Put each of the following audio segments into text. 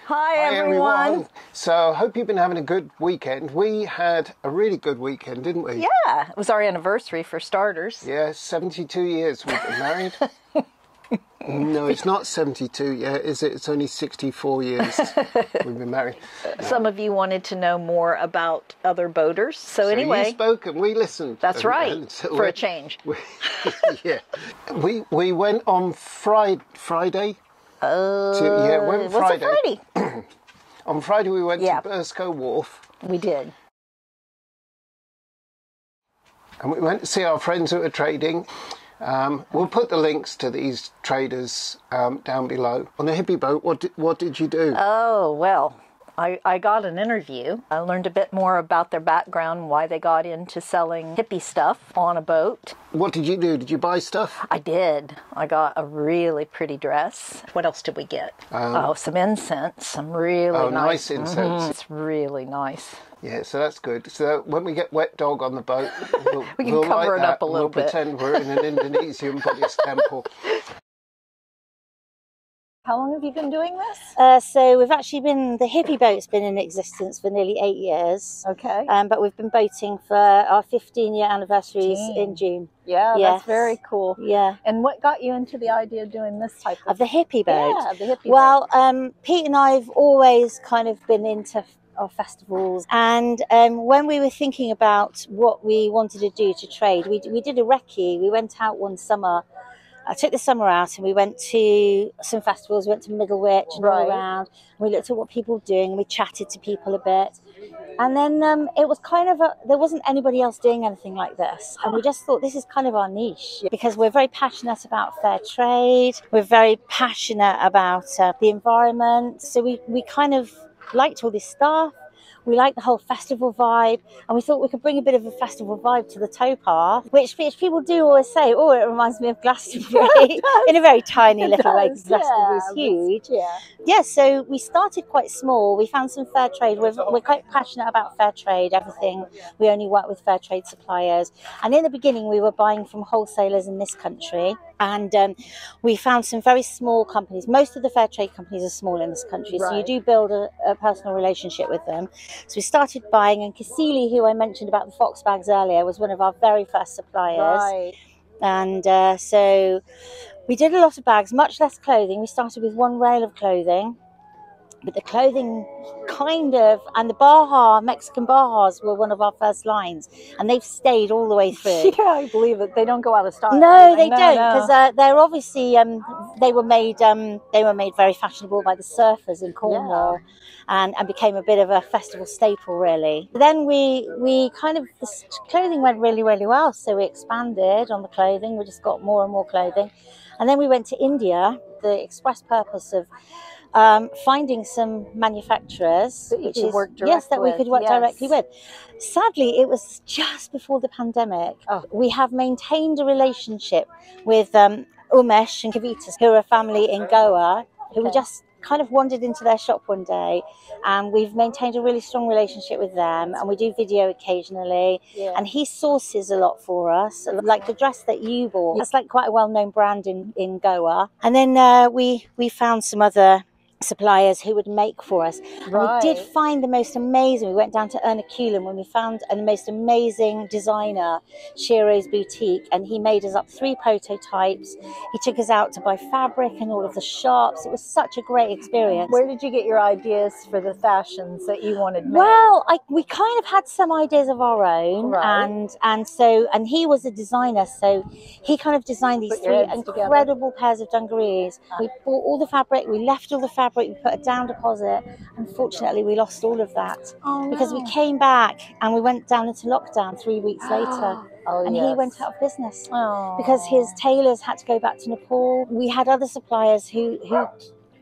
Hi everyone. So I hope you've been having a good weekend. We had a really good weekend, didn't we? Yeah, it was our anniversary for starters. Yeah, 72 years we've been married. No, it's not 72 yet, is it? It's only 64 years we've been married. Some of you wanted to know more about other boaters. So anyway. You spoke and we listened. That's right, for a change. Yeah. We went on Friday. What's Friday? On Friday we went to Burscough Wharf. We did. And we went to see our friends who were trading. We'll put the links to these traders down below. On the Hippie Boat, what did you do? Oh, well, I got an interview. I learned a bit more about their background, why they got into selling hippie stuff on a boat. What did you do? Did you buy stuff? I did. I got a really pretty dress. What else did we get? Some incense, some really nice incense. It's really nice. Yeah, so that's good. So when we get Wet Dog on the boat, we can cover it up a little bit. We'll pretend we're in an Indonesian Buddhist temple. How long have you been doing this? So we've actually the Hippie Boat's been in existence for nearly 8 years. Okay. But we've been boating for our 15-year anniversaries in June. Yeah, that's very cool. Yeah. And what got you into the idea of doing this type of the Hippie Boat? Yeah, the Hippie Boat. Well, Pete and I have always kind of been into our festivals, and when we were thinking about what we wanted to do to trade, we did a recce. We went out one summer. I took the summer out and we went to some festivals. We went to Middlewich and all around. We looked at what people were doing and we chatted to people a bit. And then it was kind of there wasn't anybody else doing anything like this. And we just thought this is kind of our niche, because we're very passionate about fair trade. We're very passionate about the environment. So we kind of liked all this stuff. We liked the whole festival vibe, and we thought we could bring a bit of a festival vibe to the towpath, which people do always say, oh, it reminds me of Glastonbury, in a very tiny little way, because Glastonbury is huge. Yeah, so we started quite small. We found some fair trade. We're quite passionate about fair trade, everything. We only work with fair trade suppliers. And in the beginning, we were buying from wholesalers in this country, and we found some very small companies. Most of the fair trade companies are small in this country, so you do build a personal relationship with them. So we started buying, and Koseli, who I mentioned about the fox bags earlier, was one of our very first suppliers. And so we did a lot of bags, much less clothing. We started with one rail of clothing, but the clothing and the Mexican Bajas were one of our first lines, and they've stayed all the way through. Yeah, I believe it. They don't go out of style. No, they don't, because they're obviously they were made very fashionable by the surfers in Cornwall, and became a bit of a festival staple, really. Then the clothing went really, really well, so we expanded on the clothing. We just got more and more clothing, and then we went to India, the express purpose of finding some manufacturers that we could work directly with. Sadly, it was just before the pandemic. We have maintained a relationship with Umesh and Kavitas, who are a family in Goa, who we just kind of wandered into their shop one day, and we've maintained a really strong relationship with them, and we do video occasionally, and he sources a lot for us, like the dress that you bought. That's like quite a well-known brand in Goa. And then we found some other suppliers who would make for us. We did find the most amazing. We went down to Ernakulam when we found the most amazing designer, Shiro's Boutique, and he made us up 3 prototypes. He took us out to buy fabric in all of the shops. It was such a great experience. Where did you get your ideas for the fashions that you wanted made? Well, we kind of had some ideas of our own, and he was a designer, so he kind of designed these 3 incredible pairs of dungarees. We bought all the fabric, we left all the fabric, we put a down deposit. Unfortunately, we lost all of that because we came back and we went down into lockdown 3 weeks later. He went out of business because his tailors had to go back to Nepal. We had other suppliers who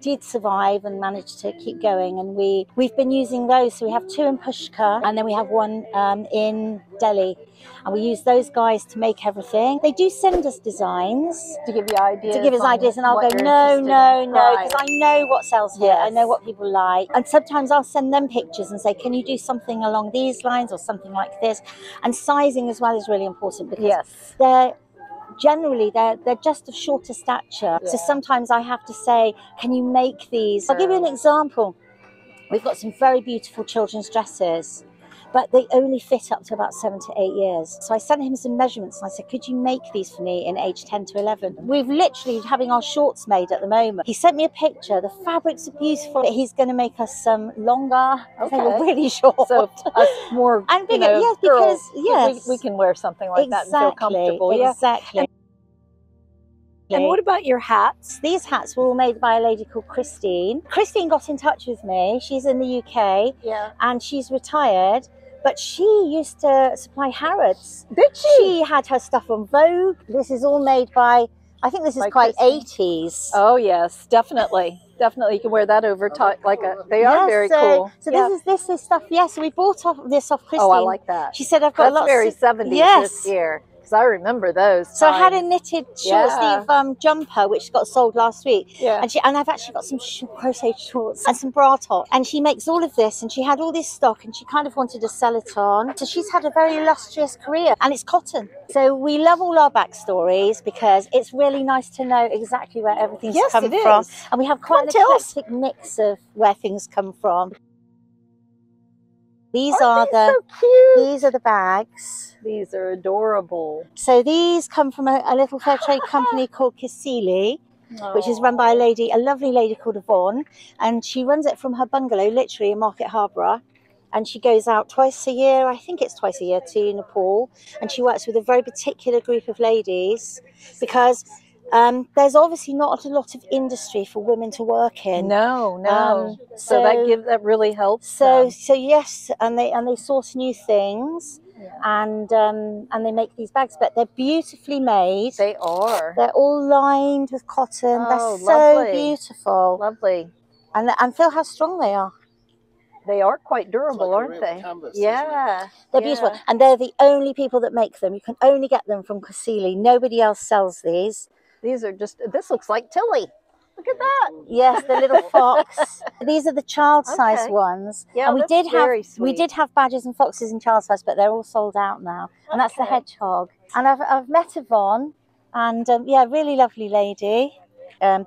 did survive and managed to keep going, and we've been using those. So we have 2 in Pushkar, and then we have 1 in Delhi, and we use those guys to make everything. They do send us designs to give you ideas, and I'll go no, because I know what sells here. I know what people like, and sometimes I'll send them pictures and say, can you do something along these lines or something like this? And sizing as well is really important, because they're just of shorter stature. So sometimes I have to say, can you make these? I'll give you an example. We've got some very beautiful children's dresses, but they only fit up to about 7 to 8 years. So I sent him some measurements and I said, could you make these for me in age 10 to 11? We've literally having our shorts made at the moment. He sent me a picture. The fabrics are beautiful. He's going to make us some longer. Okay. They were really short. So us more, and bigger, yes, because we can wear something like that and feel comfortable. Exactly. Yeah. And what about your hats? These hats were all made by a lady called Christine. Christine got in touch with me. She's in the UK. Yeah. And she's retired. But she used to supply Harrods. Did she? She had her stuff on Vogue. This is all made by, I think this is quite Christine. 80s. Oh, yes, definitely. Definitely. You can wear that over top. They are very cool. So this is stuff, so we bought this off Christine. Oh, I like that. She said, I've got lots very of... 70s this year. Because I remember those. So I had a knitted short sleeve jumper which got sold last week. Yeah. And I've actually got some crocheted shorts and some bra tops. And she makes all of this, and she had all this stock, and she kind of wanted to sell it on. So she's had a very illustrious career, and it's cotton. So we love all our backstories because it's really nice to know exactly where everything's come from. And we have quite an eclectic mix of where things come from. These are the bags. These are adorable. So these come from a little fair trade company called Koseli, which is run by a lovely lady called Yvonne, and she runs it from her bungalow, literally in Market Harbour. And she goes out twice a year, I think it's twice a year, to Nepal, and she works with a very particular group of ladies because there's obviously not a lot of industry for women to work in. No. So that really helps. So yes, and they source new things. Yeah. And they make these bags, but they're beautifully made. They are. They're all lined with cotton. Oh, they're so beautiful. Lovely. And feel how strong they are. They are quite durable, aren't they? Canvas, yeah. They're beautiful. And they're the only people that make them. You can only get them from Koseli. Nobody else sells these. These are this looks like Tilly. Look at that. Yes, the little fox. These are the child size ones. Yeah, and we sweet. did have badgers and foxes in child size, but they're all sold out now. And that's the hedgehog. And I've met Yvonne, and really lovely lady.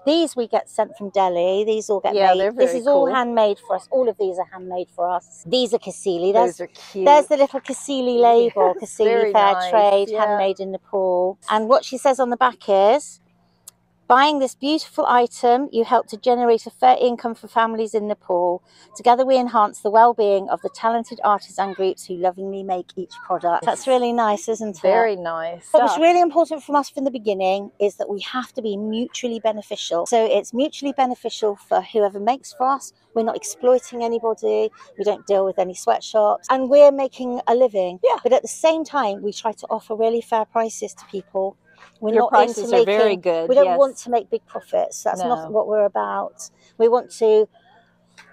These we get sent from Delhi. These all get made. They're very this is cool. all handmade for us. All of these are handmade for us. These are Koseli. Those are cute. There's the little Koseli label. Koseli Fair nice. Trade, handmade in Nepal. And what she says on the back is, buying this beautiful item, you help to generate a fair income for families in Nepal. Together we enhance the well-being of the talented artisan groups who lovingly make each product. That's really nice, isn't it? Very nice. What was really important from us from the beginning is that we have to be mutually beneficial. So it's mutually beneficial for whoever makes for us. We're not exploiting anybody. We don't deal with any sweatshops. And we're making a living. Yeah. But at the same time, we try to offer really fair prices to people. Your prices are very good. We don't want to make big profits. That's not what we're about. We want to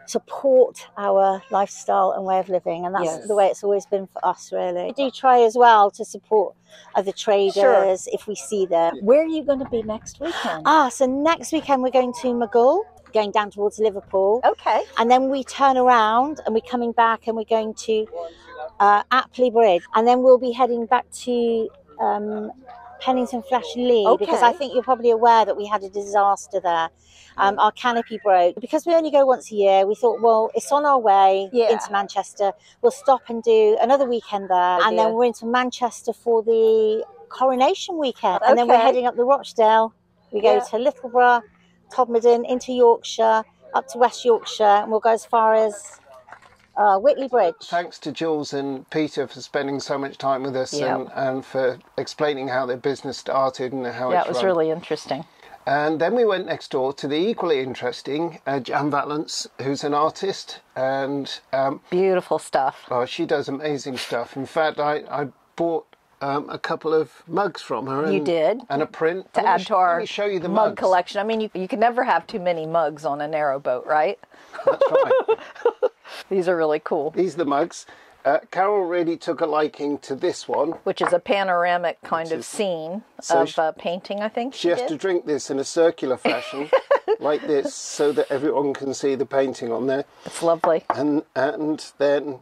support our lifestyle and way of living, and that's the way it's always been for us, really. We do try as well to support other traders if we see them. Where are you going to be next weekend? So next weekend we're going to Maghull, going down towards Liverpool. Okay. And then we turn around and we're coming back and we're going to Apley Bridge, and then we'll be heading back to Pennington Flash Lee, because I think you're probably aware that we had a disaster there. Our canopy broke. Because we only go once a year, we thought, well, it's on our way into Manchester. We'll stop and do another weekend there. And then we're into Manchester for the coronation weekend. And then we're heading up the Rochdale. We go to Littleborough, Todmorden, into Yorkshire, up to West Yorkshire, and we'll go as far as Whitley Bridge. Thanks to Jules and Peter for spending so much time with us and for explaining how their business started and how it's it was really interesting. And then we went next door to the equally interesting Jan Vallance, who's an artist. And beautiful stuff. Oh, she does amazing stuff. In fact, I bought a couple of mugs from her. You did? And a print. To add to our show you the mug collection. I mean, you can never have too many mugs on a narrowboat, right? That's right. These are really cool. These are the mugs. Carole really took a liking to this one. Which is a panoramic kind of scene of painting, I think. She has to drink this in a circular fashion, like this, so that everyone can see the painting on there. It's lovely. And then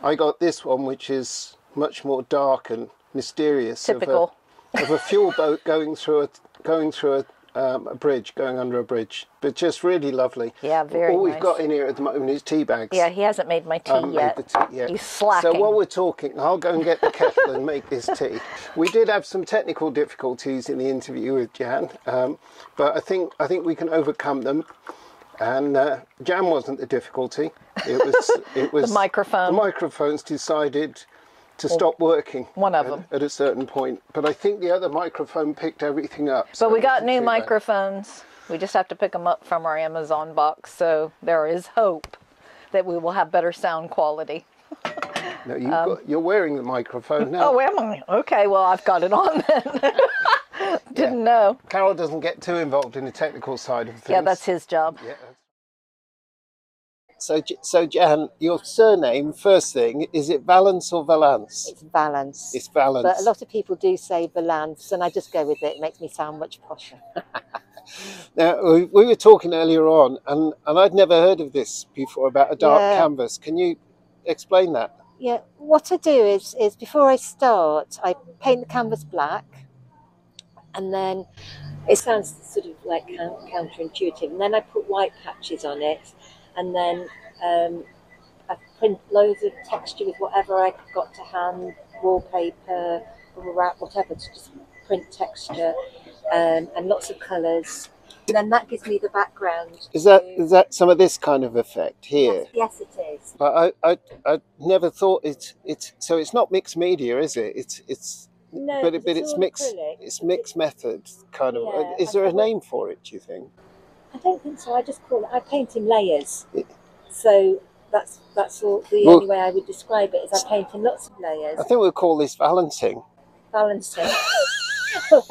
I got this one, which is much more dark and mysterious. Typical. Of a fuel boat going through a bridge, going under a bridge, but just really lovely. Yeah, very All we've nice. got in here at the moment is tea bags. Yeah, he hasn't made my tea yet. Made the tea yet. He's slacking. So while we're talking, I'll go and get the kettle and make this tea. We did have some technical difficulties in the interview with Jan, but I think we can overcome them. And Jan wasn't the difficulty. It was the microphone. The microphones decided to stop working. One of them at a certain point, but I think the other microphone picked everything up. So we got new microphones. We just have to pick them up from our Amazon box. So there is hope that we will have better sound quality. No, you're wearing the microphone now. Oh, am I? Okay, well, I've got it on then. Didn't know. Carole doesn't get too involved in the technical side of things. Yeah, that's his job. Yeah. So Jan, your surname, first thing, is it Vallance or Vallance? It's Vallance. It's Vallance. But a lot of people do say Vallance, and I just go with it. It makes me sound much posher. Now, we were talking earlier on, and I'd never heard of this before, about a dark canvas. Can you explain that? Yeah, what I do is before I start, I paint the canvas black, and then it sounds sort of like counterintuitive, and then I put white patches on it, and then I print loads of texture with whatever I got to hand, wallpaper, bubble wrap, whatever, to just print texture, and lots of colours. And then that gives me the background. Is that some of this kind of effect here? Yes, it is. But I never thought it's so it's not mixed media, is it? It's no, but it's it's mixed. acrylic. It's mixed method kind of. Yeah, is there a name for it? Do you think? I don't think so. I just call it. I paint in layers. So that's all. The only way I would describe it is I paint in lots of layers. I think we'll call this balancing. Balancing.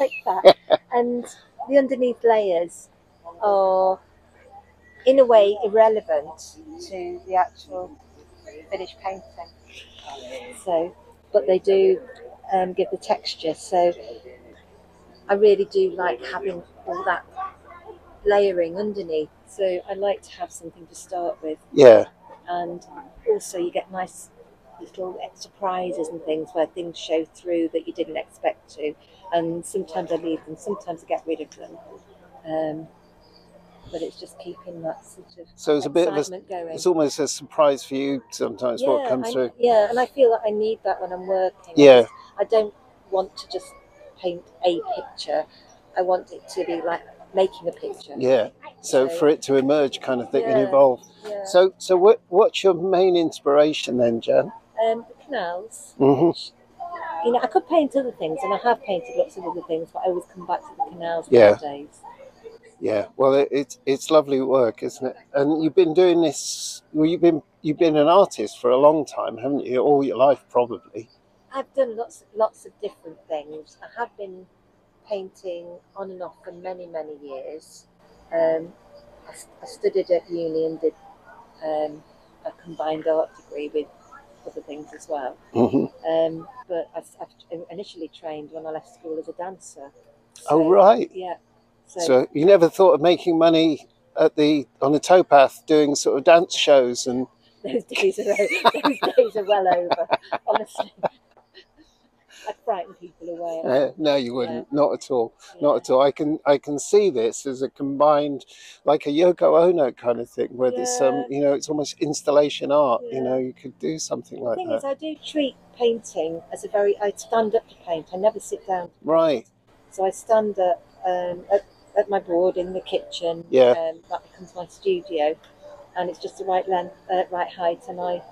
Like that. And the underneath layers are, in a way, irrelevant to the actual finished painting. So, but they do give the texture. So, I really do like having all that layering underneath. So, I like to have something to start with. Yeah. And also, you get nice little surprises and things where things show through that you didn't expect to. And sometimes I leave them, sometimes I get rid of them. But it's just keeping that sort of so it's a bit of going. It's almost a surprise for you sometimes what comes through. Yeah, and I feel that I need that when I'm working. Yeah. I don't want to just paint a picture. I want it to be like making a picture. Yeah. So for it to emerge kind of thing and Yeah, evolve. yeah. So what's your main inspiration then, Jan? The canals. Mm-hmm. You know, I could paint other things, and I have painted lots of other things, but I always come back to the canals nowadays. Yeah, well, it's lovely work, isn't it? And you've been doing this. Well, you've been an artist for a long time, haven't you? All your life, probably. I've done lots of different things. I have been painting on and off for many years. I studied at uni and did a combined art degree with other things as well. Mm-hmm. But I've initially trained when I left school as a dancer. So, Oh, right. Yeah. So you never thought of making money on the towpath doing sort of dance shows and those days are well over, honestly. I'd frighten people away. No, you wouldn't. Not at all. Not at all. I can see this as a combined, like a Yoko Ono kind of thing, where there's some, it's almost installation art. Yeah. You could do something like that. The thing is, I do treat painting as I stand up to paint. I never sit down. Right. So I stand up at my board in the kitchen. Yeah. That becomes my studio, and it's just the right length, right height, and I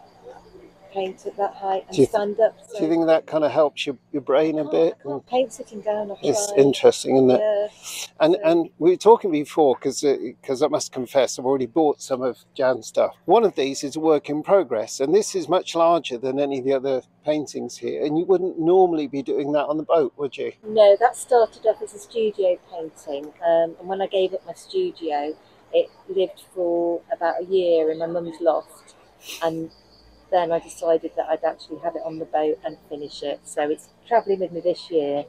paint at that height and stand up. So do you think that kind of helps your brain a bit? I can't paint sitting down. It's interesting, isn't it? Yeah. And we were talking before, because I must confess, I've already bought some of Jan's stuff. One of these is a work in progress, and this is much larger than any of the other paintings here, and you wouldn't normally be doing that on the boat, would you? No, that started off as a studio painting, and when I gave up my studio, it lived for about a year in my mum's loft, and then I decided that I'd actually have it on the boat and finish it. So it's travelling with me this year,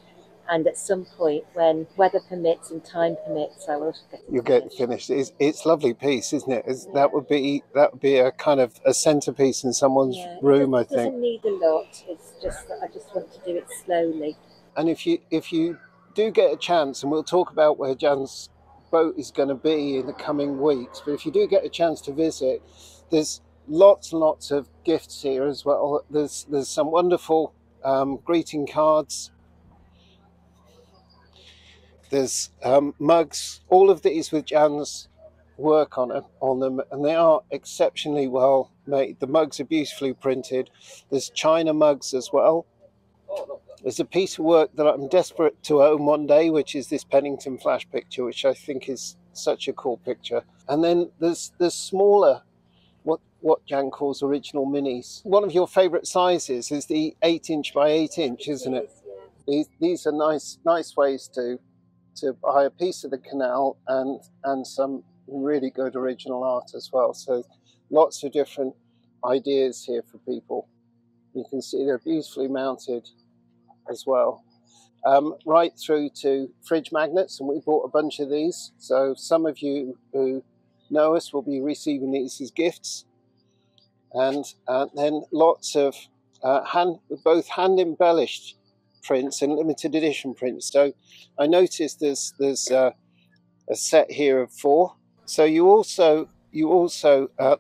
and at some point, when weather permits and time permits, I will get it. You'll get it finished. It's a lovely piece, isn't it? That would be a kind of a centerpiece in someone's room, I think. It doesn't need a lot. It's just that I just want to do it slowly. And if you do get a chance, and we'll talk about where Jan's boat is going to be in the coming weeks, but if you do get a chance to visit, there's lots and lots of gifts here as well. There's some wonderful greeting cards. There's mugs, all of these with Jan's work on them, and they are exceptionally well made. The mugs are beautifully printed. There's china mugs as well. There's a piece of work that I'm desperate to own one day, which is this Pennington flash picture, which I think is such a cool picture. And then there's smaller, what Jan calls original minis. One of your favourite sizes is the 8" by 8", isn't it? These are nice ways to buy a piece of the canal and some really good original art as well. So lots of different ideas here for people. You can see they're beautifully mounted as well. Right through to fridge magnets, and we bought a bunch of these. So some of you who know us will be receiving these as gifts. And then lots of both hand embellished prints and limited edition prints. So I noticed there's a set here of 4. So you also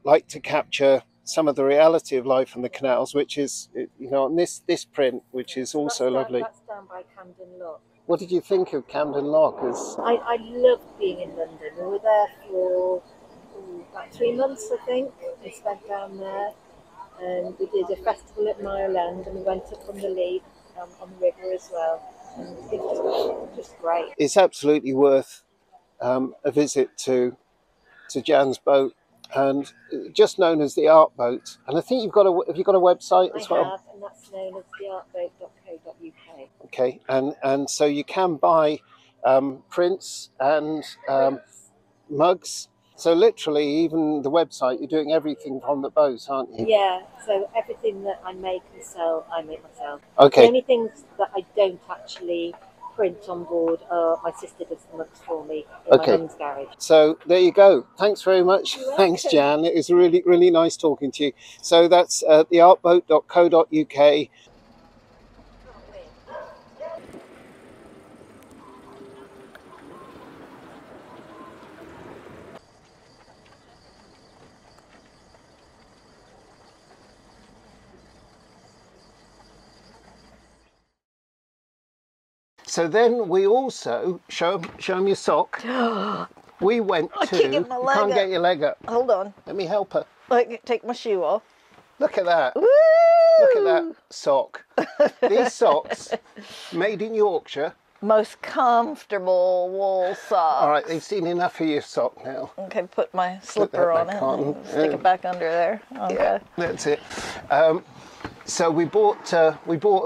like to capture some of the reality of life on the canals, which is, on this print, which is also lovely. That's down by Camden Lock. What did you think of Camden Lock? I loved being in London. We were there for about 3 months, I think. We spent down there, and we did a festival at Mile End, and we went up on the Lee on the river as well. And it was just great. It's absolutely worth a visit to Jan's boat, and just known as the Art Boat. And I think have you got a website as well? I have, and that's known as theartboat.co.uk. Okay, and so you can buy prints and mugs. So literally, even the website, you're doing everything from the boat, aren't you? Yeah, so everything that I make and sell, I make myself. Okay. The only things that I don't actually print on board, my sister does the mugs for me in my mum's garage. So there you go. Thanks very much. Thanks, Jan. It was really, really nice talking to you. So that's theartboat.co.uk. So then we also show them your sock. We went to. Can't get my leg can't up. get your leg up. Hold on. Let me help her. Take my shoe off. Look at that. Woo! Look at that sock. These socks, made in Yorkshire. Most comfortable wool socks. All right, they've seen enough of your sock now. Okay, put my slipper on it. And stick it back under there. Okay. Yeah, that's it. So we bought a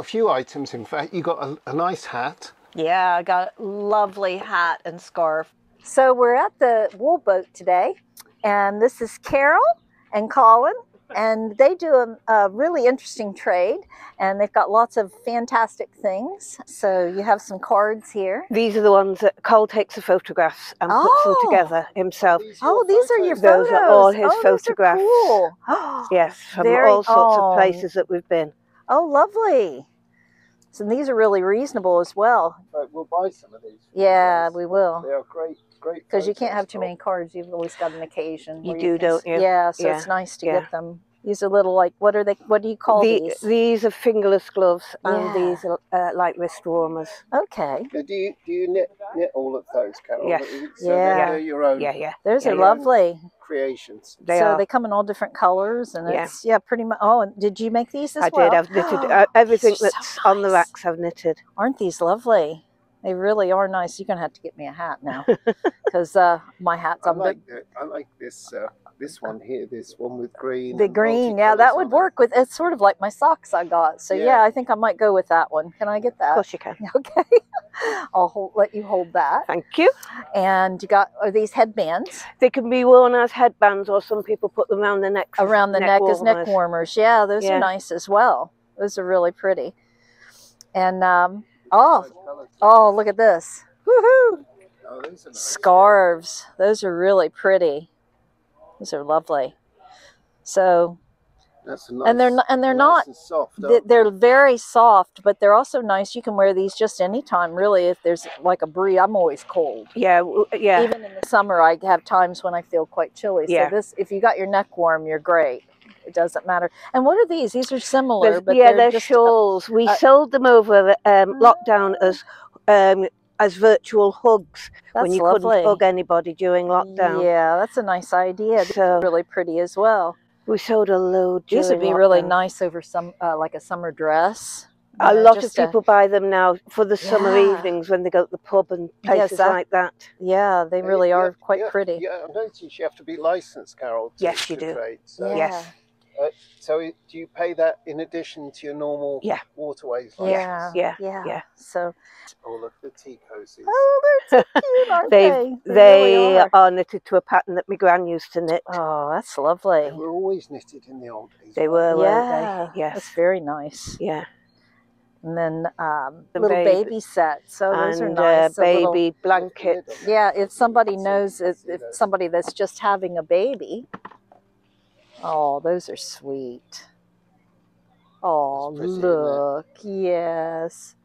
few items. In fact, you got a nice hat. Yeah, I got a lovely hat and scarf. So we're at the wool boat today, and this is Carole and Colin, and they do a really interesting trade, and they've got lots of fantastic things. So you have some cards here. These are the ones that Cole takes the photographs and puts them together himself. Oh, these are your photos. Those are all his photographs. Cool. Yes, from all sorts of places that we've been. Oh, lovely. So these are really reasonable as well. Right, we'll buy some of these. Yeah, we will. They are great. Because you can't have too many cards. You've always got an occasion. You do, don't you? Yeah, so it's nice to get them. These are little, like, what are they? What do you call these? These are fingerless gloves, and these are like wrist warmers. Okay. Now, do you knit all of those, Carole? Yes. So they're your own. Yeah. Those are lovely Creations. They come in all different colors, and it's pretty much. Oh, and did you make these as well? I did. I've knitted everything that's on the racks. I've knitted. Aren't these lovely? They really are nice. You're gonna have to get me a hat now, because my hat's. I like this one here. This one with green. The green, yeah, that would work with. It's sort of like my socks I got. So yeah, I think I might go with that one. Can I get that? Of course you can. Okay, I'll let you hold that. Thank you. And you are these headbands? They can be worn as headbands, or some people put them around the neck. Around the neck as neck warmers. Yeah, those are nice as well. Those are really pretty. And oh, look at this. Woohoo! Oh, those are nice. Scarves. Those are really pretty. Those are lovely. So That's a nice, and they're nice not and soft, aren't they're very soft, but they're also nice. You can wear these just anytime, really. If there's like a breeze, I'm always cold. Yeah, yeah. Even in the summer, I have times when I feel quite chilly. Yeah. So this, if you got your neck warm, you're great. It doesn't matter. And what are these? These are similar, but yeah, they're just shawls. We sold them over lockdown as virtual hugs when you lovely. couldn't hug anybody during lockdown. Yeah, that's a nice idea. These are really pretty as well. We sold a load. These would be really nice over some like a summer dress. A lot of people buy them now for the summer evenings when they go to the pub and places like that. Yeah, they really are quite pretty. Yeah, I noticed you have to be licensed, Carole. Yes, you do. Trade, so. Yes. So do you pay that in addition to your normal waterways license? Yeah. So. Oh, look at the tea cozies. Oh, they're so cute, aren't they? They really are knitted to a pattern that my gran used to knit. Oh, that's lovely. They were always knitted in the old days. They were, weren't they? Yes. That's very nice. Yeah. And then the little baby sets. So those are nice. Baby blankets. Yeah, if somebody knows, if somebody that's just having a baby. Oh, those are sweet. Oh, look. Yes.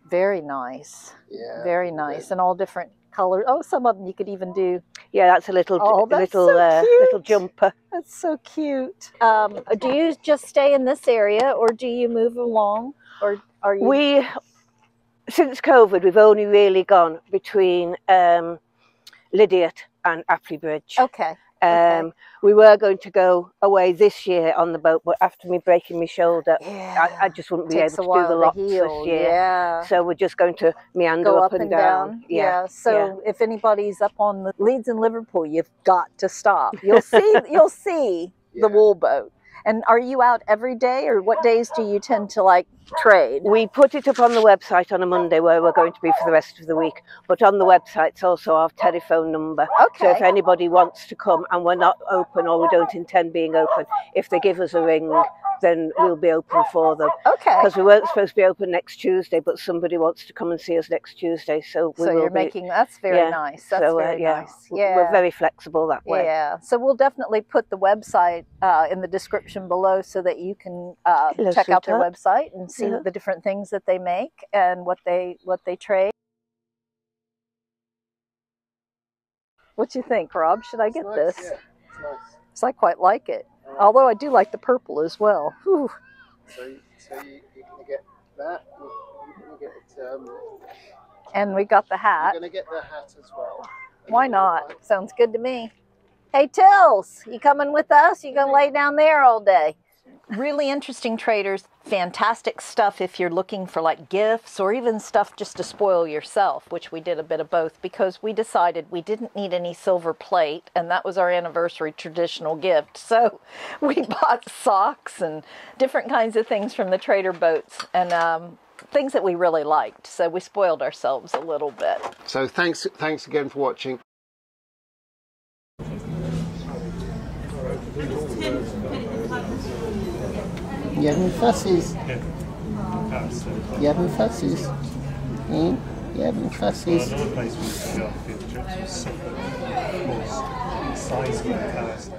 Very nice. Yeah. Very nice. And all different colors. Oh, some of them you could even do. Yeah, that's a little little jumper. That's so cute. Do you just stay in this area or do you move along? Or are you? Since COVID, we've only really gone between Lydiate and Appley Bridge. Okay. We were going to go away this year on the boat, but after me breaking my shoulder, I just wouldn't be able to do the lots this year. Yeah. So we're just going to meander up and down. Yeah. So if anybody's up on the Leeds in Liverpool, you've got to stop. You'll see the wool boat. And are you out every day, or what days do you tend to like trade? We put it up on the website on a Monday where we're going to be for the rest of the week. But on the website's also our telephone number. Okay. So if anybody wants to come and we're not open or we don't intend being open, if they give us a ring, then we'll be open for them. Okay. Because we weren't supposed to be open next Tuesday, but somebody wants to come and see us next Tuesday. So you're making, that's very nice. That's very nice. Yeah. We're very flexible that way. Yeah. So we'll definitely put the website in the description below so that you can check out their website and see the different things that they make and what they trade. What do you think, Rob? Should I get this? Yeah, it's nice. Because I quite like it. Although I do like the purple as well. Whew. So you're going to get that. You're going to get and we got the hat. You're going to get the hat as well. Why not? Sounds good to me. Hey, Tills, you coming with us? You going to lay down there all day? Really interesting traders. Fantastic stuff if you're looking for like gifts or even stuff just to spoil yourself, which we did a bit of both because we decided we didn't need any silver plate and that was our anniversary traditional gift. So we bought socks and different kinds of things from the trader boats and things that we really liked. So we spoiled ourselves a little bit. So thanks again for watching. You having fussies? You having fussies? You having fussies? Another place we got the trips was Suffolk, of course, size of the cars.